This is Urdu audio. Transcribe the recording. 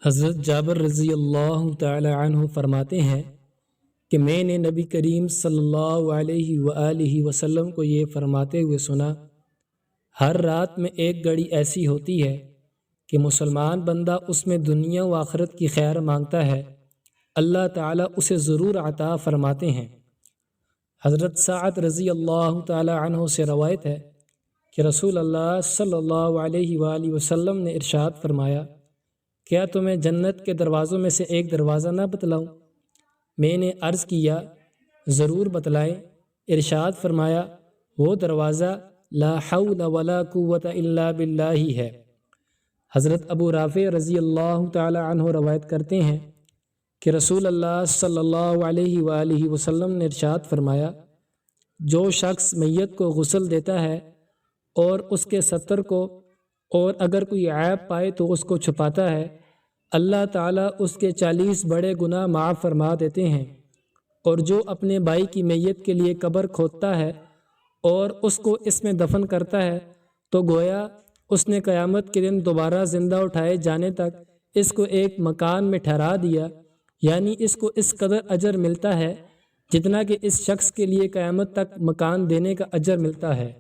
حضرت جابر رضی اللہ تعالی عنہ فرماتے ہیں کہ میں نے نبی کریم صلی اللہ علیہ وآلہ وسلم کو یہ فرماتے ہوئے سنا، ہر رات میں ایک گھڑی ایسی ہوتی ہے کہ مسلمان بندہ اس میں دنیا و آخرت کی خیر مانگتا ہے، اللہ تعالیٰ اسے ضرور عطا فرماتے ہیں۔ حضرت سعد رضی اللہ تعالی عنہ سے روایت ہے کہ رسول اللہ صلی اللہ علیہ وآلہ وسلم نے ارشاد فرمایا، کیا تمہیں جنت کے دروازوں میں سے ایک دروازہ نہ بتلاؤں؟ میں نے عرض کیا ضرور بتلائیں۔ ارشاد فرمایا وہ دروازہ لا حول ولا قوت الا باللہ ہے۔ حضرت ابو رافع رضی اللہ تعالی عنہ روایت کرتے ہیں کہ رسول اللہ صلی اللہ علیہ وآلہ وسلم نے ارشاد فرمایا، جو شخص میت کو غسل دیتا ہے اور اس کے ستر کو اور اگر کوئی عیب پائے تو اس کو چھپاتا ہے، اللہ تعالیٰ اس کے 40 بڑے گناہ معاف فرما دیتے ہیں۔ اور جو اپنے بھائی کی میت کے لیے قبر کھودتا ہے اور اس کو اس میں دفن کرتا ہے تو گویا اس نے قیامت کے دن دوبارہ زندہ اٹھائے جانے تک اس کو ایک مکان میں ٹھہرا دیا، یعنی اس کو اس قدر اجر ملتا ہے جتنا کہ اس شخص کے لیے قیامت تک مکان دینے کا اجر ملتا ہے۔